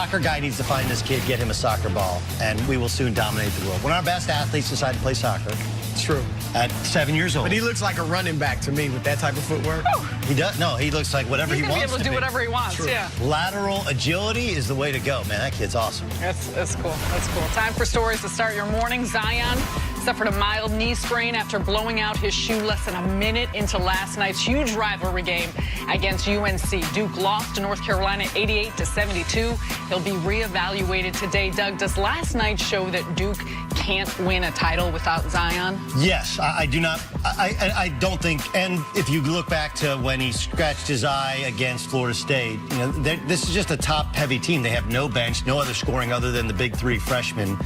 soccer guy needs to find this kid, get him a soccer ball, and we will soon dominate the world. When our best athletes decide to play soccer, true. At 7 years old. But he looks like a running back to me with that type of footwork. He does. No, he looks like whatever he wants to be. He's going to be able to do whatever he wants, True. yeah. Lateral agility is the way to go, man. That kid's awesome. That's cool. That's cool. Time for stories to start your morning. Zion suffered a mild knee sprain after blowing out his shoe less than a minute into last night's huge rivalry game against UNC. Duke lost to North Carolina 88-72. He'll be reevaluated today. Doug, does last night show that Duke can't win a title without Zion? Yes, I do not. I don't think. And if you look back to when he scratched his eye against Florida State, you know, this is just a top-heavy team. They have no bench, no other scoring other than the big three freshmen.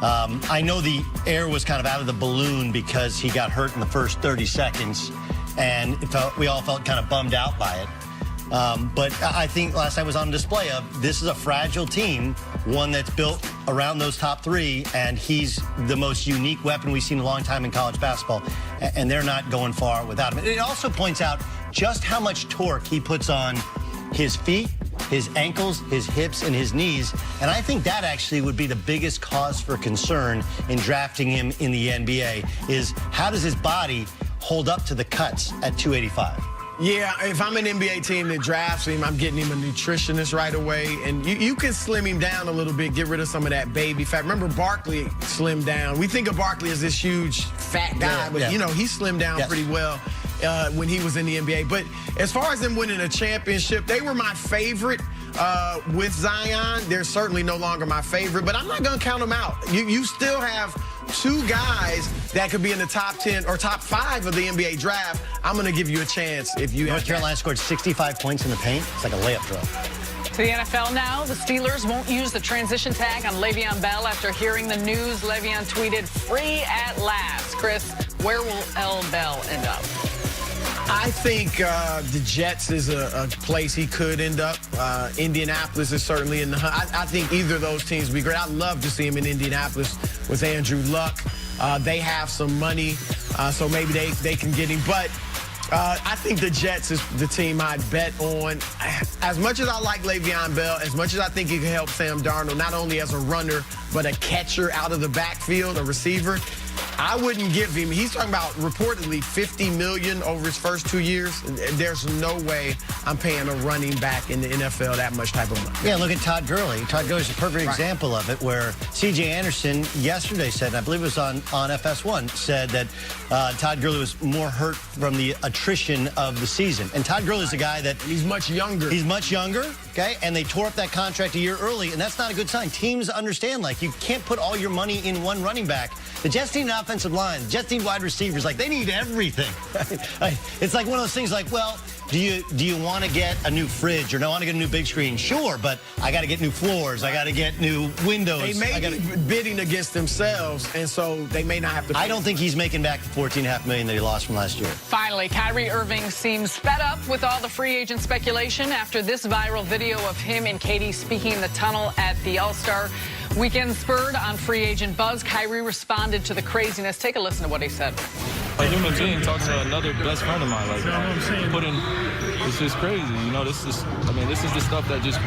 I know the air was kind of out of the balloon because he got hurt in the first 30 seconds, and we all felt kind of bummed out by it. But I think last night was on display of this is a fragile team, one that's built around those top three, and he's the most unique weapon we've seen in a long time in college basketball, and they're not going far without him. It also points out just how much torque he puts on his feet, his ankles, his hips, and his knees, and I think that actually would be the biggest cause for concern in drafting him in the NBA, is how does his body hold up to the cuts at 285? Yeah, if I'm an NBA team that drafts him, I'm getting him a nutritionist right away. And you can slim him down a little bit, get rid of some of that baby fat. Remember, Barkley slimmed down. We think of Barkley as this huge fat guy, but, you know, he slimmed down pretty well when he was in the NBA. But as far as them winning a championship, they were my favorite with Zion. They're certainly no longer my favorite, but I'm not going to count them out. You still have two guys that could be in the top 10 or top 5 of the NBA draft. I'm going to give you a chance if you. North Carolina scored 65 points in the paint. It's like a layup throw. To the NFL now, the Steelers won't use the transition tag on Le'Veon Bell after hearing the news. Le'Veon tweeted, "Free at last." Chris, where will L. Bell end up? I think the Jets is a place he could end up. Indianapolis is certainly in the hunt. I think either of those teams would be great. I'd love to see him in Indianapolis with Andrew Luck. They have some money, so maybe they can get him. But I think the Jets is the team I'd bet on. As much as I like Le'Veon Bell, as much as I think he can help Sam Darnold, not only as a runner, but a catcher out of the backfield, a receiver, I wouldn't give him. He's talking about reportedly $50 million over his first 2 years. There's no way I'm paying a running back in the NFL that much type of money. Yeah, look at Todd Gurley. Todd Gurley's a perfect example of it, where C.J. Anderson yesterday said, and I believe it was on FS1, said that Todd Gurley was more hurt from the attrition of the season. And Todd Gurley's a guy that... He's much younger. He's much younger, okay? And they tore up that contract a year early, and that's not a good sign. Teams understand, like, you can't put all your money in one running back. The Jets need an offensive line. The Jets need wide receivers. Like, they need everything. It's like one of those things like, well, do you want to get a new fridge or do I want to get a new big screen? Sure, but I got to get new floors. I got to get new windows. They may be bidding against themselves, and so they may not have to pay. I don't think he's making back the $14.5 million that he lost from last year. Finally, Kyrie Irving seems fed up with all the free agent speculation after this viral video of him and Katie speaking in the tunnel at the All-Star Weekend. Spurred on free agent buzz, Kyrie responded to the craziness. Take a listen to what he said. A human being talking to another best friend of mine, like, it's just crazy, you know. This is the stuff that just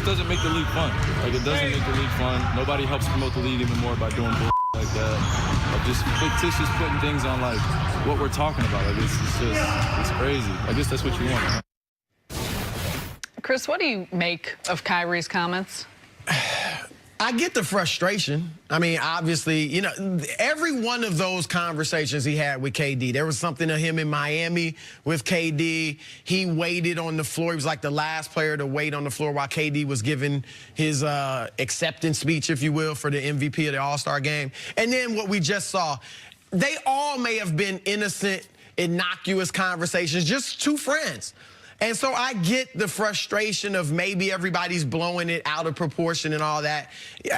doesn't make the league fun. Like, it doesn't make the league fun. Nobody helps promote the league anymore by doing bull like that, of just fictitious putting things on, like, what we're talking about. Like, it's crazy. I guess that's what you want. Chris, what do you make of Kyrie's comments? I get the frustration. I mean, obviously, you know, every one of those conversations he had with KD, there was something of him in Miami with KD. He waited on the floor. He was like the last player to wait on the floor while KD was giving his acceptance speech, if you will, for the MVP of the All-Star game. And then what we just saw, they all may have been innocent, innocuous conversations, just two friends. And so I get the frustration of maybe everybody's blowing it out of proportion and all that.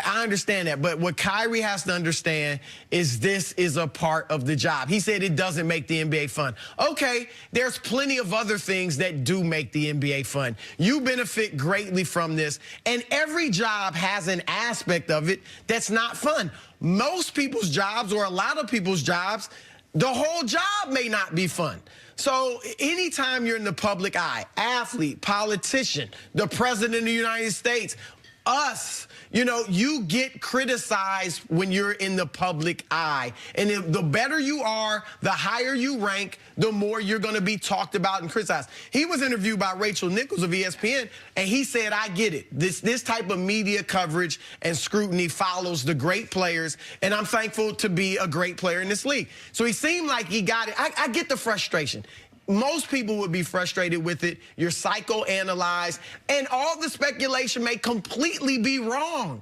I understand that. But what Kyrie has to understand is this is a part of the job. He said it doesn't make the NBA fun. Okay, there's plenty of other things that do make the NBA fun. You benefit greatly from this. And every job has an aspect of it that's not fun. Most people's jobs, or a lot of people's jobs, the whole job may not be fun. So anytime you're in the public eye, athlete, politician, the president of the United States, us, you know, you get criticized when you're in the public eye. And the better you are, the higher you rank, the more you're going to be talked about and criticized. He was interviewed by Rachel Nichols of ESPN, and he said, I get it. This type of media coverage and scrutiny follows the great players, and I'm thankful to be a great player in this league. So he seemed like he got it. I get the frustration. Most people would be frustrated with it. You're psychoanalyzed, and all the speculation may completely be wrong,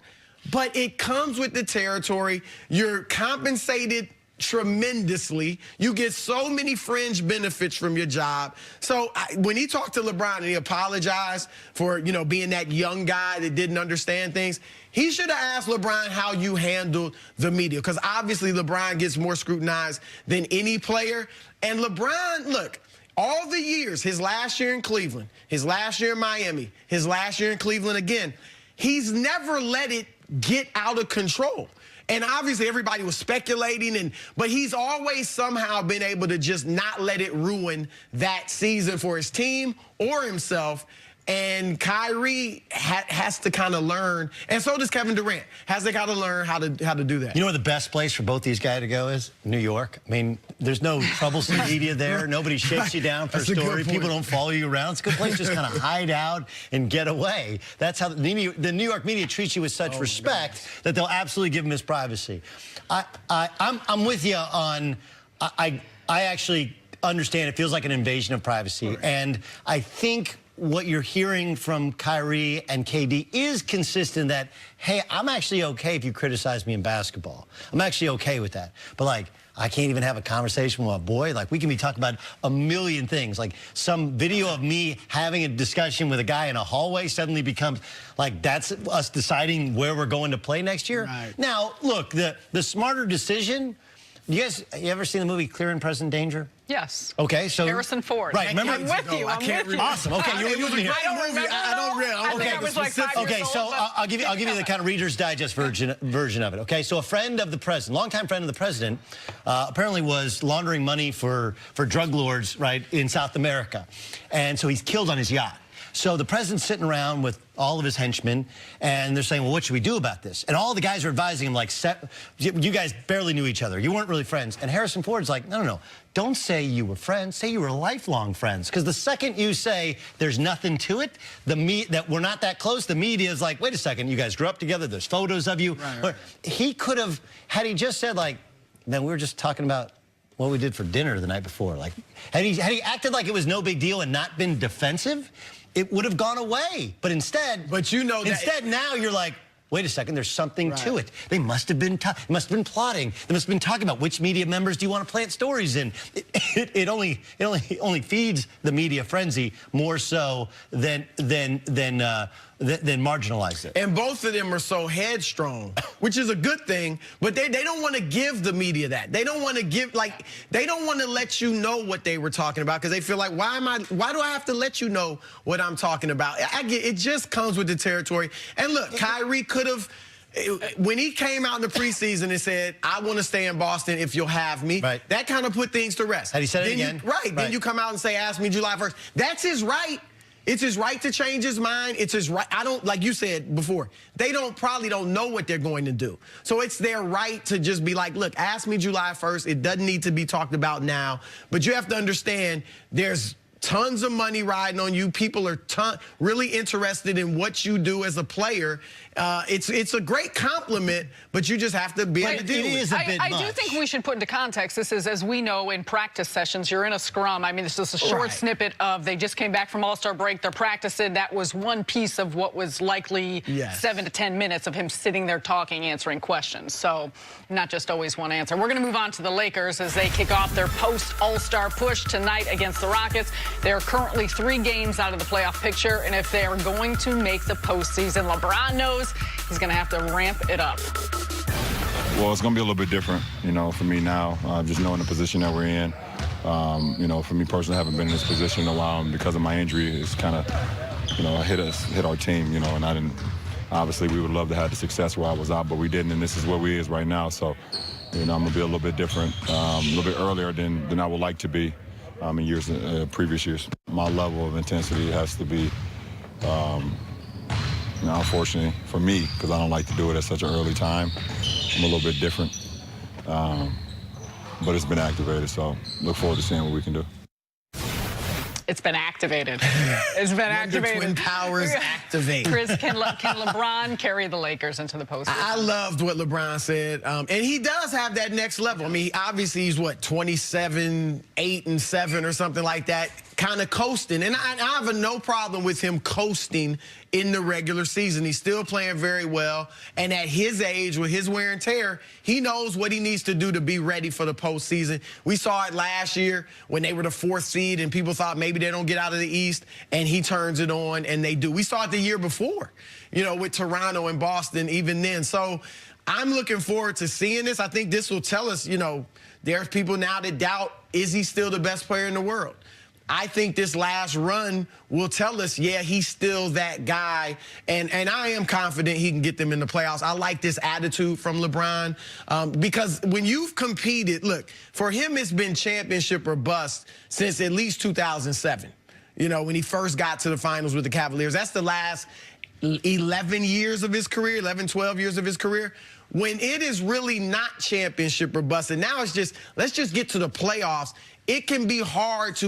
but it comes with the territory. You're compensated tremendously. You get so many fringe benefits from your job. So when he talked to LeBron and he apologized for, you know, being that young guy that didn't understand things, he should have asked LeBron how you handled the media, because obviously LeBron gets more scrutinized than any player. And LeBron, look, all the years, his last year in Cleveland, his last year in Miami, his last year in Cleveland again, he's never let it get out of control. And obviously everybody was speculating, but he's always somehow been able to just not let it ruin that season for his team or himself. And Kyrie has to kind of learn, and so does Kevin Durant, has to kind of learn how to do that. You know where the best place for both these guys to go is? New York. I mean, there's no troublesome media there. Nobody shakes you down for a story. People don't follow you around. It's a good place to just kind of hide out and get away. That's how the New York media treats you with such respect that they'll absolutely give him his privacy. I'm with you on, I actually understand it feels like an invasion of privacy. And I think what you're hearing from Kyrie and KD is consistent that, hey, I'm actually okay if you criticize me in basketball. I'm actually okay with that. But, like, I can't even have a conversation with a boy. Like, we can be talking about a million things. Like, some video of me having a discussion with a guy in a hallway suddenly becomes, like, that's us deciding where we're going to play next year. Right. Now, look, the smarter decision, you ever seen the movie Clear and Present Danger? Yes. Okay, so Harrison Ford. Right, remember? I'm with you. I'm with you. Awesome. Okay, you're with me here. I think I was like 5 years Okay, so old, I'll give you the kind of Reader's Digest version of it. Okay, so a friend of the president, longtime friend of the president, apparently was laundering money for drug lords, right, in South America, and so he's killed on his yacht. So the president's sitting around with all of his henchmen, and they're saying, well, what should we do about this? And all the guys are advising him, like, you guys barely knew each other. You weren't really friends. And Harrison Ford's like, no. Don't say you were friends. Say you were lifelong friends. Because the second you say there's nothing to it, that we're not that close, the media is like, wait a second, you guys grew up together. There's photos of you. Right. He could have, had he just said, like, man, we were just talking about what we did for dinner the night before. Like, had he acted like it was no big deal and not been defensive, it would have gone away. But instead, now you're like, wait a second, there's something to it. They must have been plotting. They must have been talking about which media members do you want to plant stories in. It only feeds the media frenzy more so than marginalize it. And both of them are so headstrong, which is a good thing, but they don't want to give the media that. They don't want to give, like, they don't want to let you know what they were talking about, because they feel like, why do I have to let you know what I'm talking about? It just comes with the territory. And look, Kyrie could have, when he came out in the preseason and said, I want to stay in Boston if you'll have me, that kind of put things to rest. Had he said it again? Then you come out and say, ask me July 1st. That's his right. It's his right to change his mind. It's his right. Like you said before, they probably don't know what they're going to do. So it's their right to just be like, look, ask me July 1st. It doesn't need to be talked about now. But you have to understand there's tons of money riding on you. People are really interested in what you do as a player. It's a great compliment, but you just have to be able to deal with it. I do think we should put into context, this is, as we know, in practice sessions, you're in a scrum. I mean, this is a short snippet of, they just came back from All-Star break, they're practicing. That was one piece of what was likely 7 to 10 minutes of him sitting there talking, answering questions. So not just always one answer. We're going to move on to the Lakers as they kick off their post-All-Star push tonight against the Rockets. They are currently 3 games out of the playoff picture, and if they are going to make the postseason, LeBron knows he's going to have to ramp it up. Well, it's going to be a little bit different, you know, for me now, just knowing the position that we're in. You know, for me personally, I haven't been in this position in a while, and because of my injury, it's kind of, you know, hit our team, you know, and I didn't. Obviously, we would love to have the success where I was out, but we didn't, and this is where we is right now. So, you know, I'm going to be a little bit different, a little bit earlier than I would like to be. in previous years. My level of intensity has to be, unfortunately for me, because I don't like to do it at such an early time, I'm a little bit different. But it's been activated, so look forward to seeing what we can do. It's been activated. It's been activated. Twin powers activate. Chris, can LeBron carry the Lakers into the postseason? I loved what LeBron said, and he does have that next level. I mean, obviously he's what, 27, 8 and 7 or something like that, kind of coasting. And I have no problem with him coasting in the regular season. He's still playing very well, and at his age, with his wear and tear, he knows what he needs to do to be ready for the postseason. We saw it last year when they were the 4th seed, and people thought maybe they don't get out of the East, and he turns it on, and they do. We saw it the year before, with Toronto and Boston even then. So I'm looking forward to seeing this. I think this will tell us, there's people now that doubt, is he still the best player in the world? I think this last run will tell us, yeah, he's still that guy. And I am confident he can get them in the playoffs. I like this attitude from LeBron because when you've competed, look, for him it's been championship or bust since at least 2007, when he first got to the finals with the Cavaliers. That's the last 11 years of his career, 11, 12 years of his career. When it is really not championship or bust, and now it's just, let's just get to the playoffs, it can be hard to